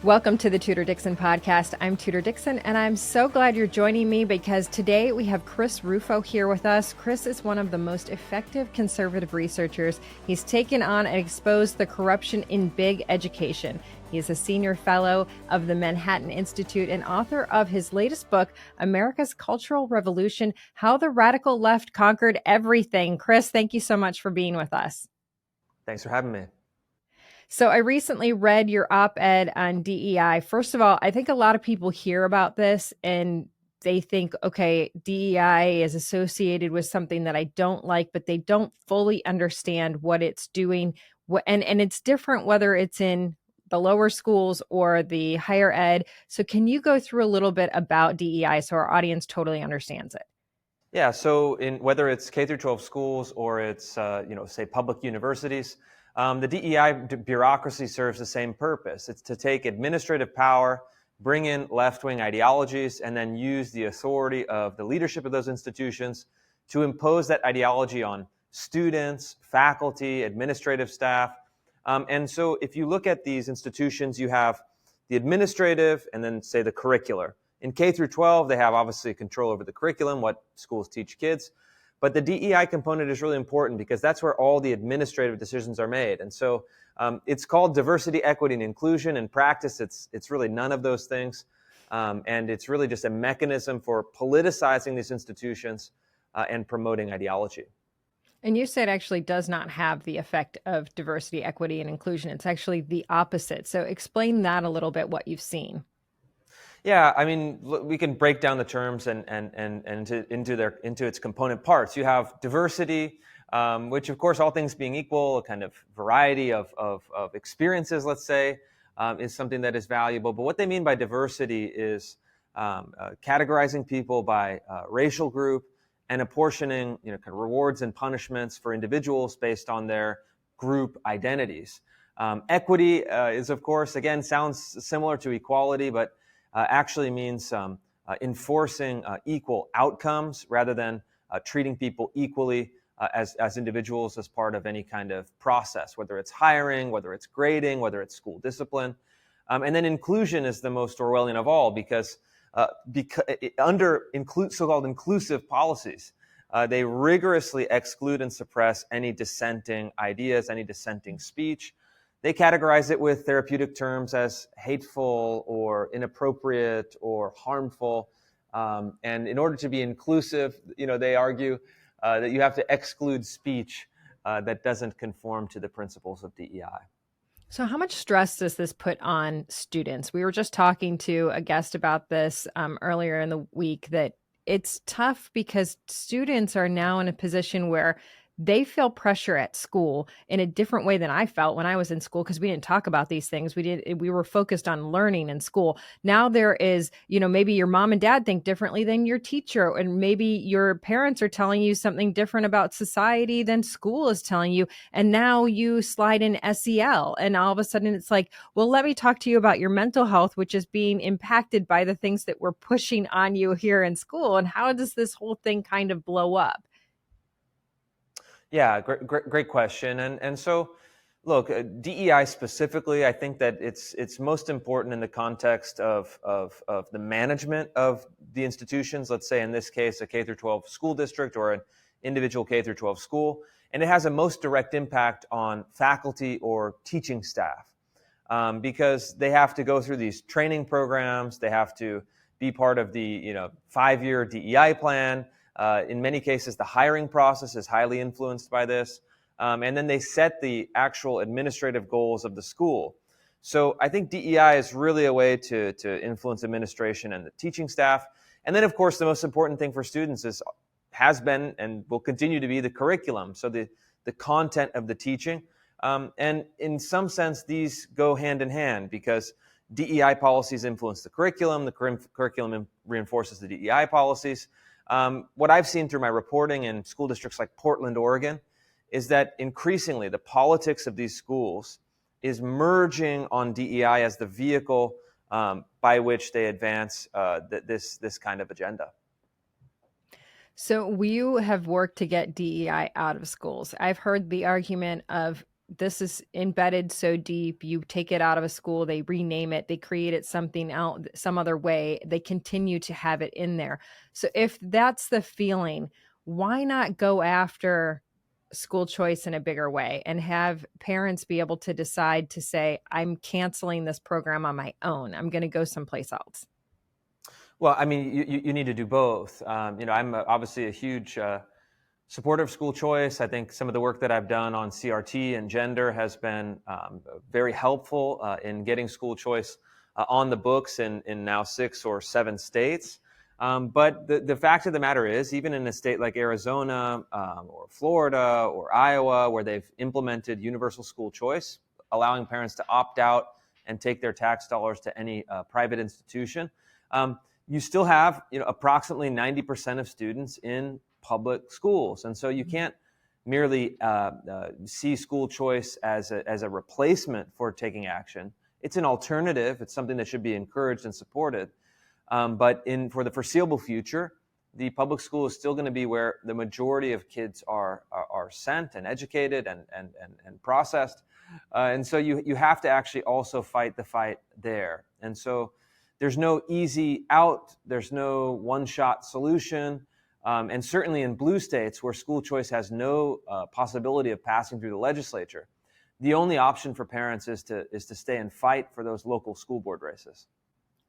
Welcome to the Tudor Dixon Podcast. I'm Tudor Dixon, and I'm so glad you're joining me because today we have Chris Rufo here with us. Chris is one of the most effective conservative researchers. He's taken on and exposed the corruption in big education. He is a senior fellow of the Manhattan Institute and author of his latest book, America's Cultural Revolution: How the Radical Left Conquered Everything. Chris, thank you so much for being with us. Thanks for having me. So I recently read your op-ed on DEI. First of all, I think a lot of people hear about this and they think, okay, DEI is associated with something that I don't like, but they don't fully understand what it's doing. And it's different whether it's in the lower schools or the higher ed. So can you go through a little bit about DEI so our audience totally understands it? Yeah, so in whether it's K through 12 schools or it's, say public universities, the DEI bureaucracy serves the same purpose. It's to take administrative power, bring in left-wing ideologies, and then use the authority of the leadership of those institutions to impose that ideology on students, faculty, administrative staff. And so if you look at these institutions, you have the administrative and then, say, the curricular. In K through 12, they have obviously control over the curriculum, what schools teach kids. But the DEI component is really important because that's where all the administrative decisions are made. And so it's called diversity, equity, and inclusion. In practice, it's really none of those things. And it's really just a mechanism for politicizing these institutions and promoting ideology. And you said actually does not have the effect of diversity, equity, and inclusion. It's actually the opposite. So explain that a little bit, what you've seen. Yeah, I mean, we can break down the terms and into its component parts. You have diversity, which, of course, all things being equal, a kind of variety of experiences, let's say, is something that is valuable. But what they mean by diversity is categorizing people by racial group and apportioning, kind of rewards and punishments for individuals based on their group identities. Equity is, of course, again, sounds similar to equality, but actually means enforcing equal outcomes rather than treating people equally as individuals as part of any kind of process, whether it's hiring, whether it's grading, whether it's school discipline. And then inclusion is the most Orwellian of all because under so-called inclusive policies, they rigorously exclude and suppress any dissenting ideas, any dissenting speech. They categorize it with therapeutic terms as hateful or inappropriate or harmful. And in order to be inclusive, they argue that you have to exclude speech that doesn't conform to the principles of DEI. So how much stress does this put on students? We were just talking to a guest about this earlier in the week, that it's tough because students are now in a position where they feel pressure at school in a different way than I felt when I was in school, because we didn't talk about these things. We were focused on learning in school. Now there is, maybe your mom and dad think differently than your teacher, and maybe your parents are telling you something different about society than school is telling you. And now you slide in SEL, and all of a sudden it's like, well, let me talk to you about your mental health, which is being impacted by the things that we're pushing on you here in school. And how does this whole thing kind of blow up? Yeah, great question. And so, look, DEI specifically, I think that it's most important in the context of the management of the institutions. Let's say in this case, a K through 12 school district or an individual K through 12 school, and it has a most direct impact on faculty or teaching staff because they have to go through these training programs. They have to be part of the 5-year DEI plan. In many cases, the hiring process is highly influenced by this. And then they set the actual administrative goals of the school. So I think DEI is really a way to influence administration and the teaching staff. And then, of course, the most important thing for students has been and will continue to be the curriculum. So the content of the teaching. And in some sense, these go hand in hand because DEI policies influence the curriculum reinforces the DEI policies. What I've seen through my reporting in school districts like Portland, Oregon, is that increasingly the politics of these schools is merging on DEI as the vehicle by which they advance this kind of agenda. So you have worked to get DEI out of schools. I've heard the argument of this is embedded so deep. You take it out of a school, they rename it, they create it something else, some other way. They continue to have it in there. So if that's the feeling, why not go after school choice in a bigger way and have parents be able to decide to say, I'm canceling this program on my own. I'm going to go someplace else. Well, I mean, you need to do both. I'm obviously a huge supporter of school choice. I think some of the work that I've done on CRT and gender has been very helpful in getting school choice on the books in now 6 or 7 states. But the fact of the matter is, even in a state like Arizona or Florida or Iowa, where they've implemented universal school choice, allowing parents to opt out and take their tax dollars to any private institution, you still have approximately 90% of students in public schools. And so you can't merely see school choice as a replacement for taking action. It's an alternative. It's something that should be encouraged and supported. But for the foreseeable future, the public school is still going to be where the majority of kids are sent and educated and processed. And so you have to actually also fight the fight there. And so there's no easy out. There's no one-shot solution. And certainly in blue states where school choice has no possibility of passing through the legislature, the only option for parents is to stay and fight for those local school board races.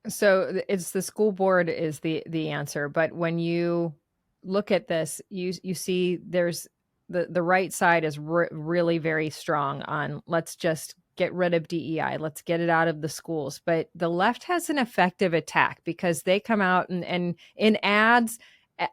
So it's the school board is the answer. But when you look at this, you see there's the right side is really very strong on let's just get rid of DEI. Let's get it out of the schools. But the left has an effective attack because they come out and in ads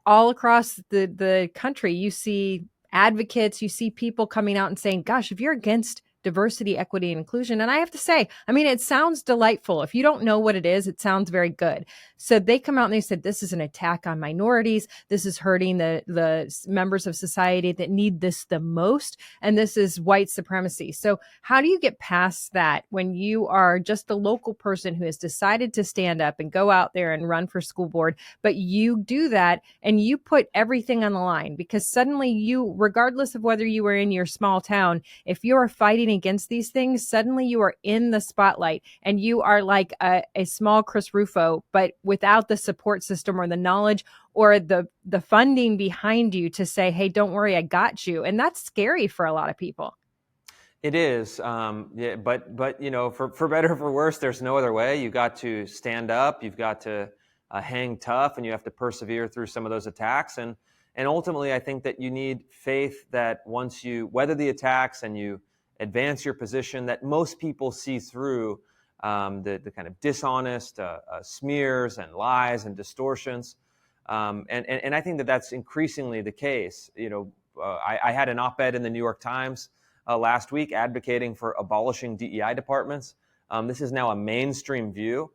all across the country, you see advocates, you see people coming out and saying, gosh, if you're against diversity, equity, and inclusion. And I have to say, I mean, it sounds delightful. If you don't know what it is, it sounds very good. So they come out and they said, this is an attack on minorities. This is hurting the members of society that need this the most. And this is white supremacy. So how do you get past that when you are just a local person who has decided to stand up and go out there and run for school board, but you do that and you put everything on the line because suddenly you, regardless of whether you were in your small town, if you're fighting against these things, suddenly you are in the spotlight and you are like a small Chris Rufo, but without the support system or the knowledge or the funding behind you to say, hey, don't worry, I got you. And that's scary for a lot of people. It is, yeah, but for better or for worse, there's no other way. You got to stand up, you've got to hang tough, and you have to persevere through some of those attacks. And ultimately, I think that you need faith that once you weather the attacks and you advance your position, that most people see through the kind of dishonest smears and lies and distortions. And I think that that's increasingly the case. I had an op-ed in the New York Times last week advocating for abolishing DEI departments. This is now a mainstream view.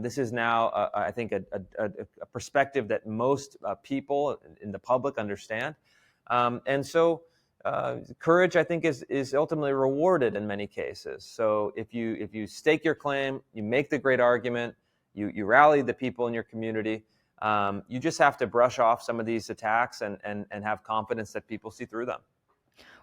This is now, I think, a perspective that most people in the public understand. And so courage, I think, is ultimately rewarded in many cases. So if you stake your claim, you make the great argument, you rally the people in your community, you just have to brush off some of these attacks and have confidence that people see through them.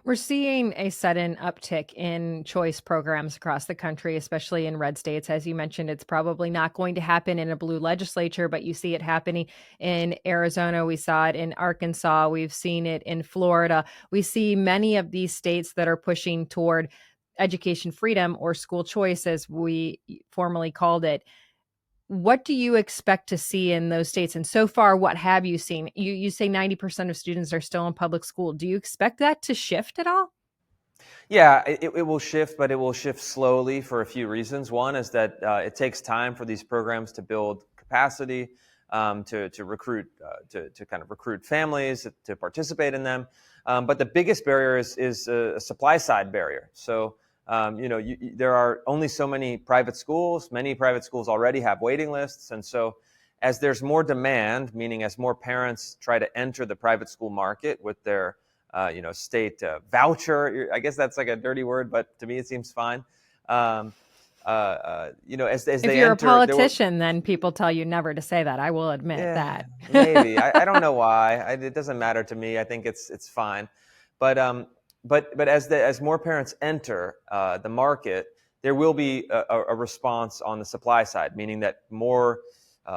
We're seeing a sudden uptick in choice programs across the country, especially in red states. As you mentioned, it's probably not going to happen in a blue legislature, but you see it happening in Arizona. We saw it in Arkansas. We've seen it in Florida. We see many of these states that are pushing toward education freedom or school choice, as we formerly called it. What do you expect to see in those states? And so far, what have you seen? You say 90% of students are still in public school. Do you expect that to shift at all? Yeah, it will shift, but it will shift slowly for a few reasons. One is that it takes time for these programs to build capacity, to recruit, to kind of recruit families to participate in them. But the biggest barrier is a supply side barrier. So there are only so many private schools. Many private schools already have waiting lists. And so as there's more demand, meaning as more parents try to enter the private school market with their, state voucher, I guess that's like a dirty word, but to me it seems fine. As if you're a politician, then people tell you never to say that. I will admit that. Maybe. I don't know why. It doesn't matter to me. I think it's fine. But but as more parents enter the market, there will be a response on the supply side, meaning that more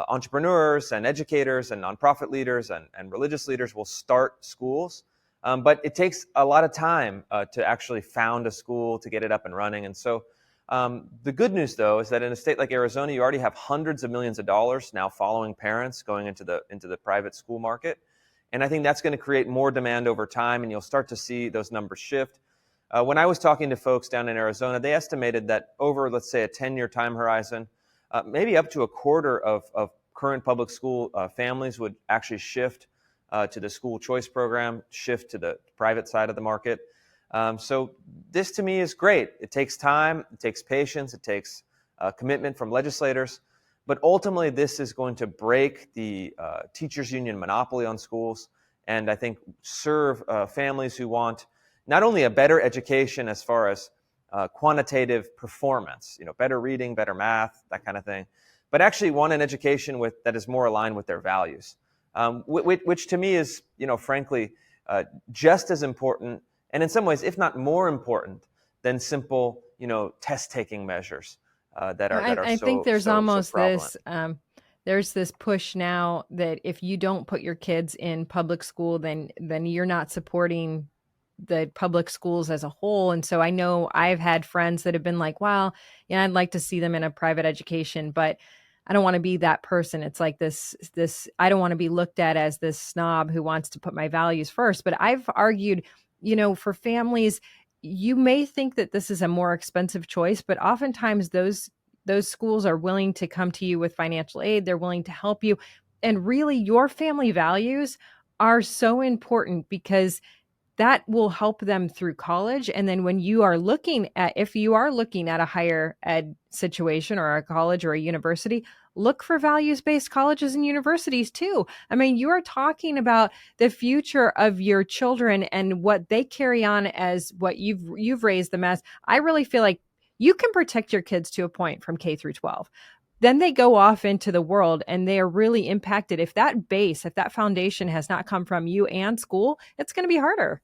entrepreneurs and educators and nonprofit leaders and religious leaders will start schools. But it takes a lot of time to actually found a school, to get it up and running. And so the good news, though, is that in a state like Arizona, you already have hundreds of millions of dollars now following parents going into the private school market. And I think that's going to create more demand over time, and you'll start to see those numbers shift. When I was talking to folks down in Arizona, they estimated that over, let's say, a 10-year time horizon, maybe up to a quarter of current public school families would actually shift to the school choice program, shift to the private side of the market. So this to me is great. It takes time, it takes patience, it takes commitment from legislators. But ultimately, this is going to break the teachers union monopoly on schools, and I think serve families who want not only a better education as far as quantitative performance, better reading, better math, that kind of thing, but actually want an education that is more aligned with their values, which to me is, frankly, just as important, and in some ways, if not more important, than simple, test-taking measures that are I so, think there's so, almost so prevalent. this, there's this push now that if you don't put your kids in public school, then you're not supporting the public schools as a whole. And so I know I've had friends that have been like, well, yeah, I'd like to see them in a private education, but I don't want to be that person. It's like this, I don't want to be looked at as this snob who wants to put my values first. But I've argued, for families, you may think that this is a more expensive choice, but oftentimes those schools are willing to come to you with financial aid. They're willing to help you. And really, your family values are so important because that will help them through college. And then when you are if you are looking at a higher ed situation or a college or a university, look for values-based colleges and universities too. I mean, you are talking about the future of your children and what they carry on as what you've raised them as. I really feel like you can protect your kids to a point from K through 12. Then they go off into the world and they are really impacted. If that foundation has not come from you and school, it's going to be harder.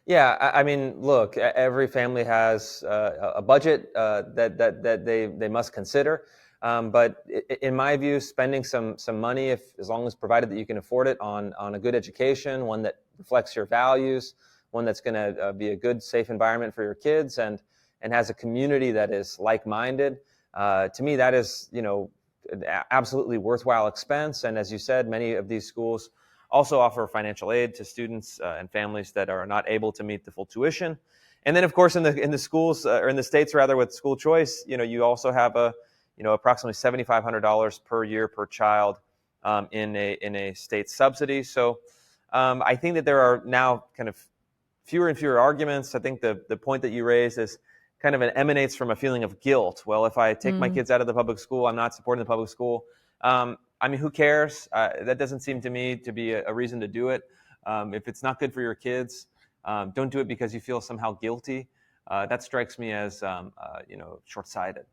Yeah, I mean, look, every family has a budget that they must consider. But in my view, spending some money, as long as provided that you can afford it, on a good education, one that reflects your values, one that's going to be a good, safe environment for your kids, and has a community that is like-minded. To me, that is an absolutely worthwhile expense. And as you said, many of these schools also offer financial aid to students and families that are not able to meet the full tuition. And then, of course, in the schools or in the states rather with school choice, you also have approximately $7,500 per year per child in a state subsidy. So I think that there are now kind of fewer and fewer arguments. I think the point that you raised is kind of emanates from a feeling of guilt. Well, if I take my kids out of the public school, I'm not supporting the public school. I mean, who cares? That doesn't seem to me to be a reason to do it. If it's not good for your kids, don't do it because you feel somehow guilty. That strikes me as, short-sighted.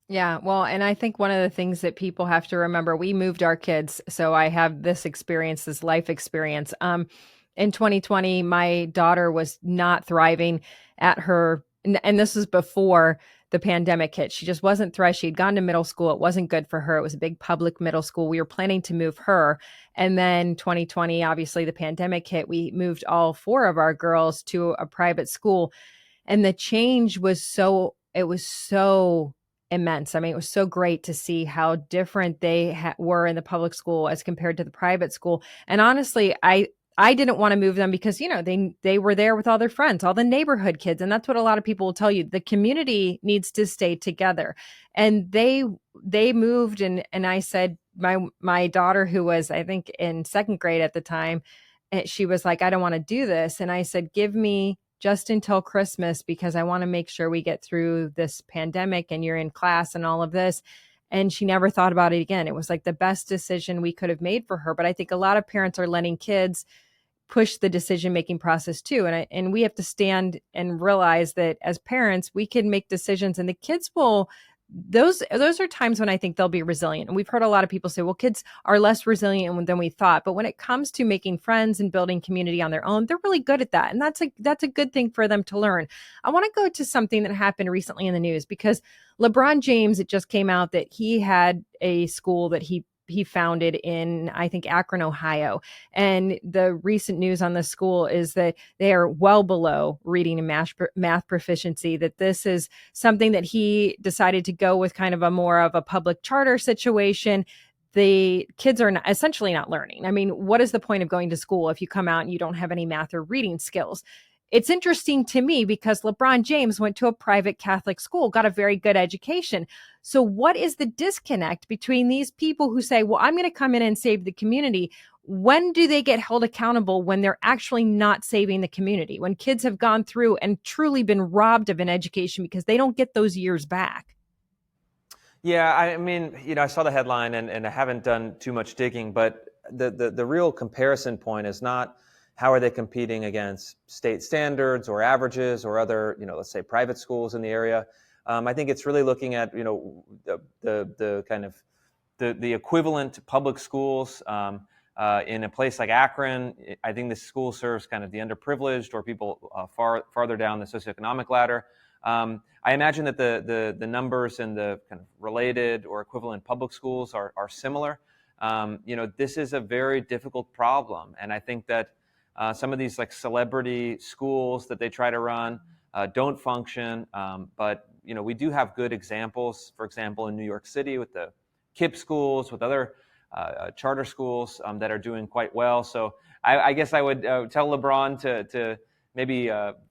Yeah, well, and I think one of the things that people have to remember, we moved our kids, so I have this experience, this life experience. In 2020, my daughter was not thriving at her, and this was before the pandemic hit. She just wasn't thriving. She'd gone to middle school. It wasn't good for her. It was a big public middle school. We were planning to move her. And then 2020, obviously the pandemic hit. We moved all four of our girls to a private school. And the change was so immense. I mean, it was so great to see how different they were in the public school as compared to the private school. And honestly, I didn't want to move them because, they were there with all their friends, all the neighborhood kids. And that's what a lot of people will tell you. The community needs to stay together. And they moved. And I said, my daughter, who was, I think, in second grade at the time, she was like, I don't want to do this. And I said, give me just until Christmas because I want to make sure we get through this pandemic and you're in class and all of this. And she never thought about it again. It was like the best decision we could have made for her. But I think a lot of parents are letting kids push the decision-making process too. And we have to stand and realize that as parents, we can make decisions and the kids will those are times when I think they'll be resilient. And we've heard a lot of people say, well, kids are less resilient than we thought. But when it comes to making friends and building community on their own, they're really good at that. And that's a good thing for them to learn. I want to go to something that happened recently in the news, because LeBron James, it just came out that he had a school that he founded in, I think, Akron, Ohio. And the recent news on the school is that they are well below reading and math proficiency, that this is something that he decided to go with kind of a more of a public charter situation. The kids are essentially not learning. I mean, what is the point of going to school if you come out and you don't have any math or reading skills? It's interesting to me because LeBron James went to a private Catholic school, got a very good education. So what is the disconnect between these people who say, well, I'm going to come in and save the community? When do they get held accountable when they're actually not saving the community? When kids have gone through and truly been robbed of an education because they don't get those years back? Yeah, I mean, I saw the headline and I haven't done too much digging, but the real comparison point is not how are they competing against state standards or averages or other, let's say private schools in the area. I think it's really looking at, the kind of the equivalent public schools in a place like Akron. I think this school serves kind of the underprivileged or people farther down the socioeconomic ladder. I imagine that the numbers in the kind of related or equivalent public schools are similar. This is a very difficult problem, and I think that some of these like celebrity schools that they try to run don't function, but we do have good examples. For example, in New York City with the KIPP schools, with other charter schools that are doing quite well. So I guess I would tell LeBron to maybe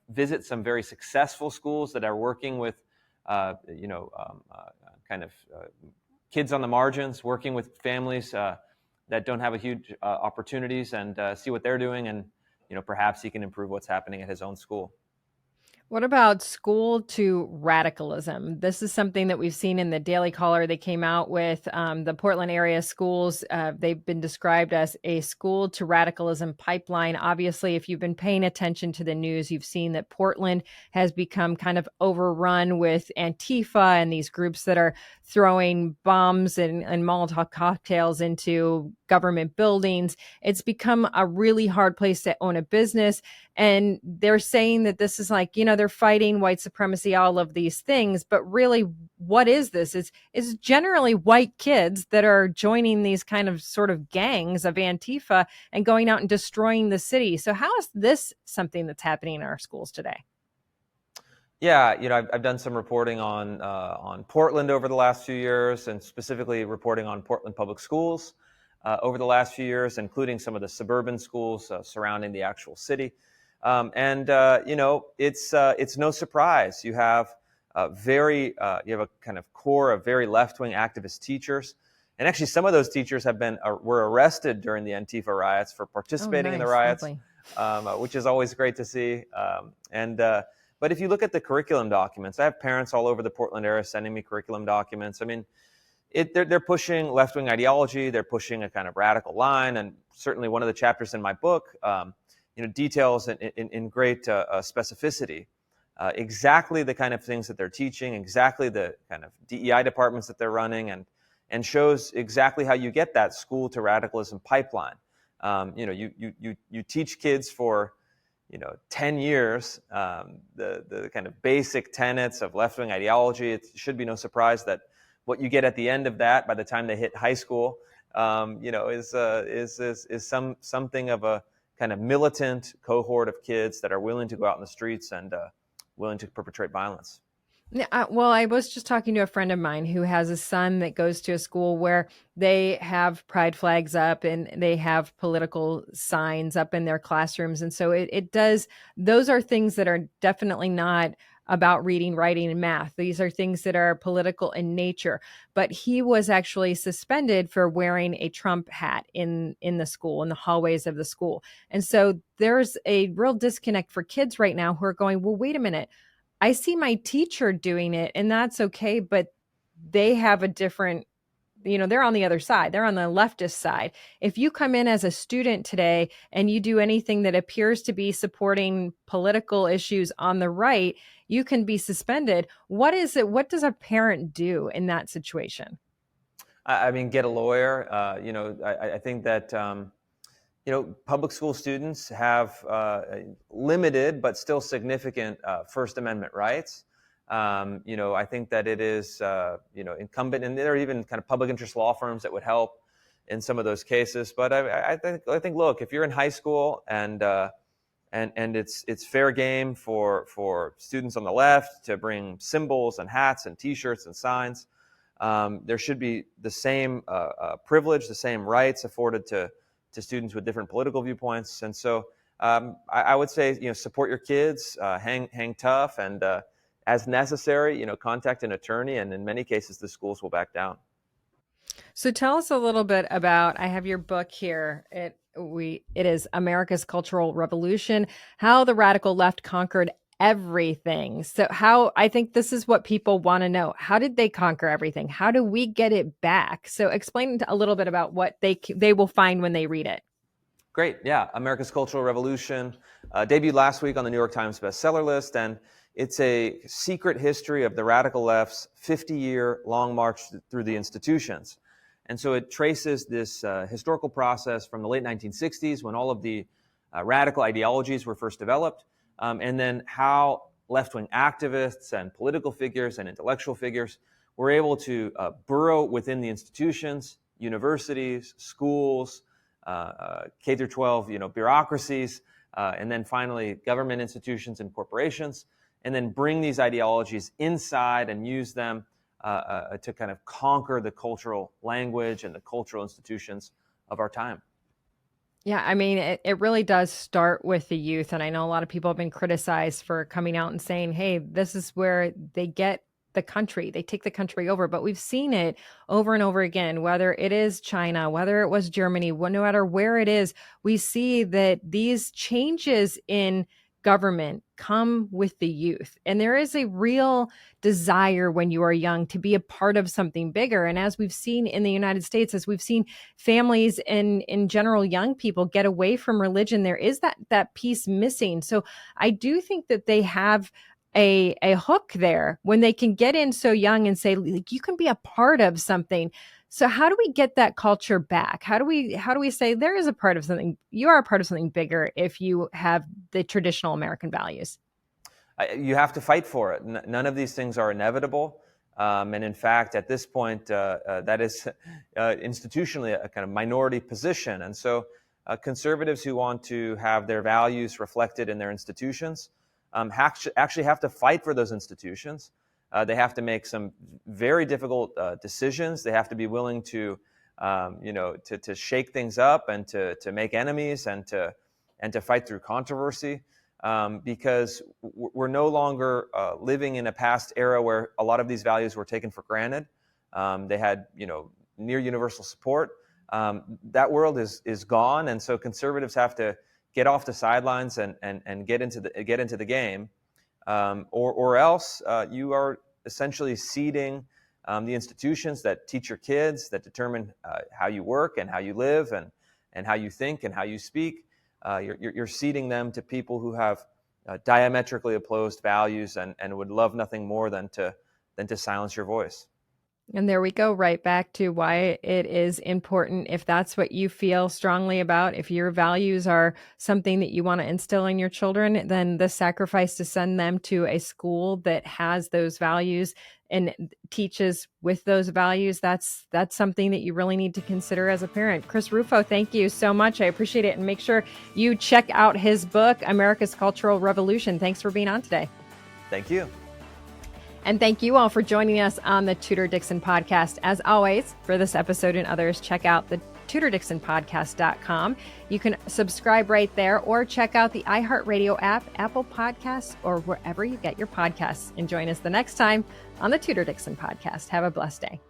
visit some very successful schools that are working with kids on the margins, working with families that don't have a huge opportunities, and see what they're doing, and perhaps he can improve what's happening at his own school. What about school to radicalism? This is something that we've seen in the Daily Caller. They came out with the Portland area schools. They've been described as a school to radicalism pipeline. Obviously, if you've been paying attention to the news, you've seen that Portland has become kind of overrun with Antifa and these groups that are throwing bombs and Molotov cocktails into government buildings. It's become a really hard place to own a business. And they're saying that this is like, they're fighting white supremacy, all of these things. But really, what is this? It's generally white kids that are joining these kind of sort of gangs of Antifa and going out and destroying the city. So how is this something that's happening in our schools today? Yeah, I've done some reporting on Portland over the last few years, and specifically reporting on Portland public schools over the last few years, including some of the suburban schools surrounding the actual city. It's no surprise you have a kind of core of very left-wing activist teachers, and actually some of those teachers were arrested during the Antifa riots for participating in the riots, which is always great to see. But if you look at the curriculum documents, I have parents all over the Portland area sending me curriculum documents. I mean, they're pushing left-wing ideology. They're pushing a kind of radical line, and certainly one of the chapters in my book details in great specificity exactly the kind of things that they're teaching, exactly the kind of DEI departments that they're running, and shows exactly how you get that school to radicalism pipeline. You teach kids for 10 years the kind of basic tenets of left-wing ideology. It should be no surprise that what you get at the end of that, by the time they hit high school, is something of a kind of militant cohort of kids that are willing to go out in the streets and willing to perpetrate violence. Yeah, well, I was just talking to a friend of mine who has a son that goes to a school where they have pride flags up and they have political signs up in their classrooms. And so those are things that are definitely not about reading, writing, and math. These are things that are political in nature. But he was actually suspended for wearing a Trump hat in the school, in the hallways of the school. And so there's a real disconnect for kids right now who are going, well, wait a minute. I see my teacher doing it and that's okay, but they have a different they're on the other side. They're on the leftist side. If you come in as a student today and you do anything that appears to be supporting political issues on the right, you can be suspended. What does a parent do in that situation? I mean, get a lawyer. I think that, public school students have limited but still significant First Amendment rights. I think that it is, incumbent, and there are even kind of public interest law firms that would help in some of those cases. But I think, look, if you're in high school and it's fair game for students on the left to bring symbols and hats and T-shirts and signs, there should be the same privilege, the same rights afforded to students with different political viewpoints. And so I would say, support your kids, hang tough, and as necessary, contact an attorney, and in many cases, the schools will back down. So tell us a little bit about, I have your book here. It is America's Cultural Revolution, How the Radical Left Conquered Everything. So I think this is what people want to know. How did they conquer everything? How do we get it back? So explain a little bit about what they will find when they read it. Great. Yeah. America's Cultural Revolution debuted last week on the New York Times bestseller list, and it's a secret history of the radical left's 50-year long march through the institutions. And so it traces this historical process from the late 1960s, when all of the radical ideologies were first developed, and then how left-wing activists and political figures and intellectual figures were able to burrow within the institutions, universities, schools, K through 12, bureaucracies, and then finally government institutions and corporations, and then bring these ideologies inside and use them to kind of conquer the cultural language and the cultural institutions of our time. Yeah, I mean, it really does start with the youth. And I know a lot of people have been criticized for coming out and saying, hey, this is where they get the country. They take the country over. But we've seen it over and over again, whether it is China, whether it was Germany, no matter where it is, we see that these changes in government come with the youth. And there is a real desire when you are young to be a part of something bigger. And as we've seen in the United States, as we've seen families and in general young people get away from religion, there is that piece missing. So I do think that they have a hook there when they can get in so young and say, like, you can be a part of something. So how do we get that culture back? How do we say there is a part of something? You are a part of something bigger if you have the traditional American values. You have to fight for it. None of these things are inevitable. And in fact, at this point, that is institutionally a kind of minority position. And so conservatives who want to have their values reflected in their institutions actually have to fight for those institutions. They have to make some very difficult decisions. They have to be willing to shake things up and to make enemies and to fight through controversy, because we're no longer living in a past era where a lot of these values were taken for granted. They had near universal support. That world is gone, and so conservatives have to get off the sidelines and get into the game. Or else you are essentially ceding the institutions that teach your kids, that determine how you work and how you live and how you think and how you speak. You're ceding them to people who have diametrically opposed values and would love nothing more than to silence your voice. And there we go, right back to why it is important. If that's what you feel strongly about, if your values are something that you want to instill in your children, then the sacrifice to send them to a school that has those values and teaches with those values, that's something that you really need to consider as a parent. Chris Rufo, thank you so much. I appreciate it. And make sure you check out his book, America's Cultural Revolution. Thanks for being on today. Thank you. And thank you all for joining us on the Tudor Dixon Podcast. As always, for this episode and others, check out the TudorDixonPodcast.com. You can subscribe right there or check out the iHeartRadio app, Apple Podcasts, or wherever you get your podcasts. And join us the next time on the Tudor Dixon Podcast. Have a blessed day.